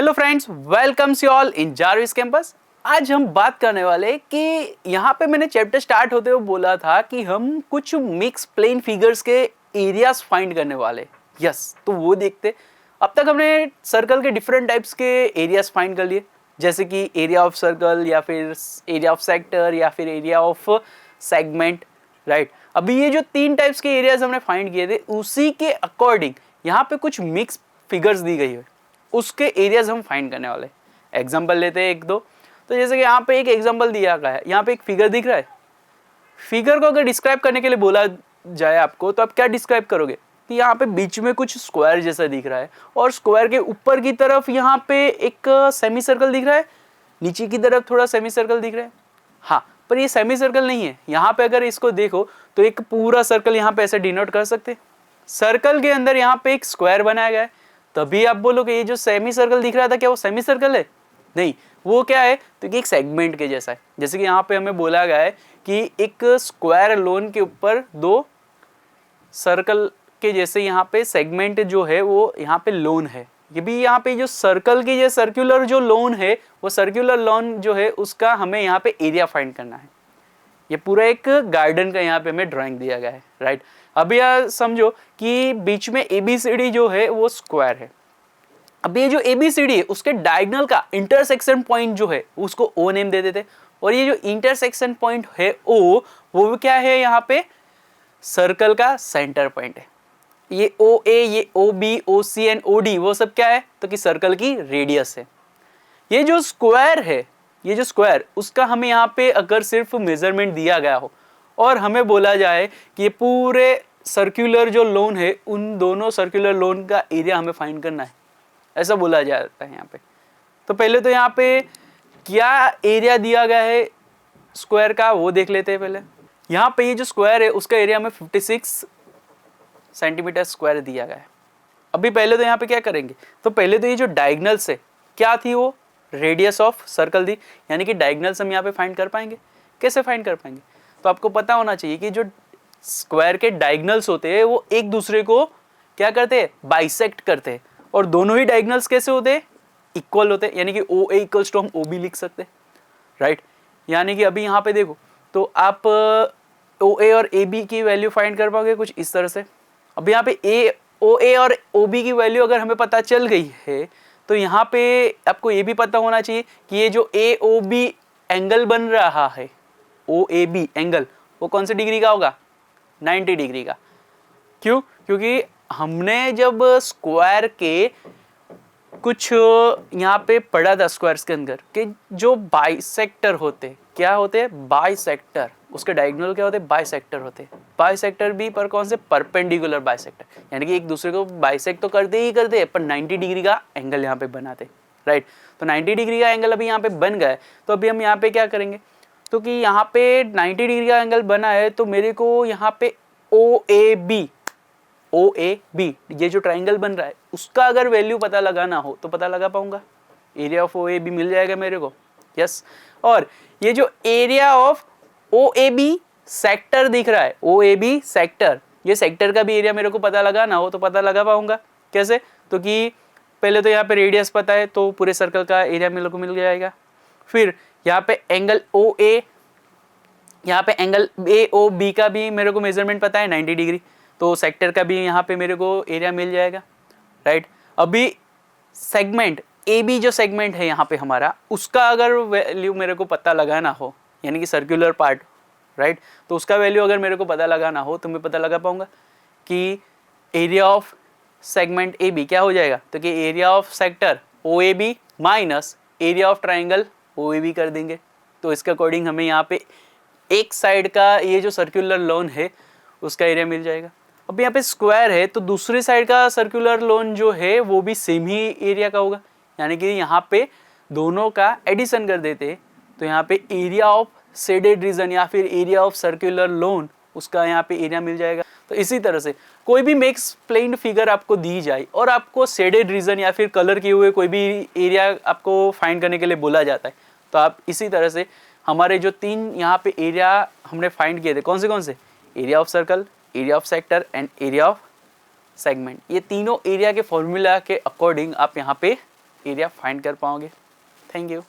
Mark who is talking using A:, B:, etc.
A: Hello friends, welcomes you all in Jarvis campus. आज हम बात करने वाले कि यहाँ पे मैंने चैप्टर स्टार्ट होते हुए बोला था कि हम कुछ मिक्स प्लेन फिगर्स के एरियाज फाइंड करने वाले। यस, तो वो देखते। अब तक हमने सर्कल के डिफरेंट टाइप्स के एरियाज फाइंड कर लिए, जैसे कि एरिया ऑफ सर्कल या फिर एरिया ऑफ सेक्टर या फिर एरिया ऑफ सेगमेंट, राइट। अभी ये जो तीन टाइप्स के एरियाज हमने फाइंड किए थे, उसी के अकॉर्डिंग यहाँ पे कुछ मिक्स फिगर्स दी गई है, उसके एरियाज हम फाइंड करने वाले। एग्जांपल लेते हैं एक दो। तो जैसे कि यहाँ पे एक एग्जांपल दिया गया है, यहाँ पे एक फिगर दिख रहा है। फिगर को अगर डिस्क्राइब करने के लिए बोला जाए आपको, तो आप क्या डिस्क्राइब करोगे कि यहाँ पे बीच में कुछ स्क्वायर जैसा दिख रहा है और स्क्वायर के ऊपर की तरफ यहाँ पे एक सेमी सर्कल दिख रहा है, नीचे की तरफ थोड़ा सेमी सर्कल दिख रहा है। हाँ, पर ये सेमी सर्कल नहीं है। यहाँ पे अगर इसको देखो तो एक पूरा सर्कल यहाँ पे ऐसे डिनोट कर सकते हैं। सर्कल के अंदर यहाँ पे एक स्क्वायर बनाया गया है, तभी आप बोलोगे ये जो सेमी सर्कल दिख रहा था, क्या वो सेमी सर्कल है? नहीं, वो क्या है, तो कि एक सेगमेंट के जैसा है। जैसे कि यहाँ पे हमें बोला गया है कि एक स्क्वायर लोन के ऊपर दो सर्कल के जैसे यहाँ पे सेगमेंट जो है वो यहाँ पे लोन है। ये भी यहाँ पे जो सर्कल की, ये सर्कुलर जो लोन है, वो सर्कुलर लोन जो है उसका हमें यहाँ पे एरिया फाइंड करना है। ये पूरा एक गार्डन का यहाँ पे हमें ड्राइंग दिया गया है, राइट। अब यह समझो कि बीच में ABCD जो है वो स्क्वायर है। अब ये जो ABCD है उसके डायगोनल का इंटरसेक्शन पॉइंट जो है उसको O नेम दे देते, और ये जो इंटरसेक्शन पॉइंट है O, वो क्या है, यहाँ पे सर्कल का सेंटर पॉइंट है। ये OA, ये OB, OC एंड OD वो सब क्या है, तो कि सर्कल की रेडियस है। ये जो स्क्वायर है, ये जो स्क्वायर, उसका हमें यहाँ पे अगर सिर्फ मेजरमेंट दिया गया हो और हमें बोला जाए कि ये पूरे सर्कुलर जो लोन है, उन दोनों सर्कुलर लोन का एरिया हमें फाइंड करना है, ऐसा बोला जाता है यहाँ पे। तो पहले तो यहाँ पे क्या एरिया दिया गया है स्क्वायर का, वो देख लेते हैं पहले। यहाँ पे ये जो स्क्वायर है उसका एरिया हमें 56 सेंटीमीटर स्क्वायर दिया गया है। अभी पहले तो यहाँ पे क्या करेंगे, तो पहले तो ये जो डायगोनल्स है क्या थी, वो रेडियस ऑफ सर्कल दी, यानी कि डायगोनल्स हम यहाँ पे फाइंड कर पाएंगे। कैसे फाइंड कर पाएंगे, तो आपको पता होना चाहिए कि जो स्क्वायर के डायगोनल्स होते हैं वो एक दूसरे को क्या करते हैं, बाइसेक्ट करते हैं। और दोनों ही डायगोनल्स कैसे होते हैं, इक्वल होते हैं, यानी कि OA इक्वल्स टू हम OB लिख सकते हैं, राइट। यानी कि अभी यहाँ पे देखो तो आप OA और AB की वैल्यू फाइंड कर पाओगे कुछ इस तरह से। अब यहाँ पे OA और OB की वैल्यू अगर हमें पता चल गई है, तो यहाँ पे आपको ये भी पता होना चाहिए कि ये जो AOB एंगल बन रहा है, OAB एंगल, वो कौन से डिग्री का होगा, 90 डिग्री का। क्यों? क्योंकि हमने जब स्क्वायर के कुछ यहाँ पे पढ़ा था स्क्वायर्स के अंदर कि जो बाइसेक्टर होते, क्या होते, बाइसेक्टर, उसके डायगोनल क्या होते, बाइसेक्टर होते। बाइसेक्टर भी पर कौन से, परपेंडिकुलर बाइसेक्टर, यानी कि एक दूसरे को बाइसेक्ट तो करते ही करते, पर 90 डिग्री का एंगल यहाँ पे बनाते, राइट। तो 90 डिग्री का एंगल अभी यहाँ पे बन गया है। तो अभी हम यहाँ पे क्या करेंगे, तो कि यहाँ पे 90 डिग्री का एंगल बना है, तो मेरे को यहाँ पे OAB ये जो ट्राइंगल बन रहा है उसका अगर वैल्यू पता लगाना हो तो पता लगा पाऊंगा, एरिया ऑफ OAB मिल जाएगा मेरे को, यस। और ये जो एरिया ऑफ OAB सेक्टर दिख रहा है, OAB सेक्टर, ये सेक्टर का भी एरिया मेरे को पता लगाना हो तो पता लगा पाऊंगा। कैसे, तो कि पहले तो यहाँ पे रेडियस पता है, तो पूरे सर्कल का एरिया मेरे को मिल जाएगा। फिर यहाँ पे एंगल OA, यहाँ पे एंगल AOB का भी मेरे को मेजरमेंट पता है 90 डिग्री, तो सेक्टर का भी यहाँ पे मेरे को एरिया मिल जाएगा, राइट। अभी सेगमेंट AB जो सेगमेंट है यहाँ पे हमारा, उसका अगर वैल्यू मेरे को पता लगाना हो, यानी कि सर्कुलर पार्ट, राइट, तो उसका वैल्यू अगर मेरे को पता लगाना हो तो मैं पता लगा पाऊंगा कि एरिया ऑफ सेगमेंट AB क्या हो जाएगा, तो कि area of sector OAB minus area of triangle OAB कर देंगे। तो इसके अकॉर्डिंग हमें यहाँ पे एक साइड का ये जो सर्कुलर लोन है उसका एरिया मिल जाएगा। अब यहाँ पे स्क्वायर है, तो दूसरी साइड का सर्कुलर लोन जो है वो भी सेम ही एरिया का होगा, यानी कि यहाँ पे दोनों का एडिशन कर देते, तो यहाँ पे एरिया ऑफ शेडेड रीजन या फिर एरिया ऑफ सर्कुलर लोन, उसका यहाँ पे एरिया मिल जाएगा। तो इसी तरह से कोई भी मिक्स प्लेन फिगर आपको दी जाए और आपको शेडेड रीजन या फिर कलर किए हुए कोई भी एरिया आपको फाइंड करने के लिए बोला जाता है, तो आप इसी तरह से हमारे जो तीन यहाँ पे एरिया हमने फाइंड किए थे, कौन से, area of circle, area of sector and area of segment, ये तीनों एरिया के फॉर्मूला के अकॉर्डिंग आप यहाँ पे एरिया फाइंड कर पाओगे। Thank you.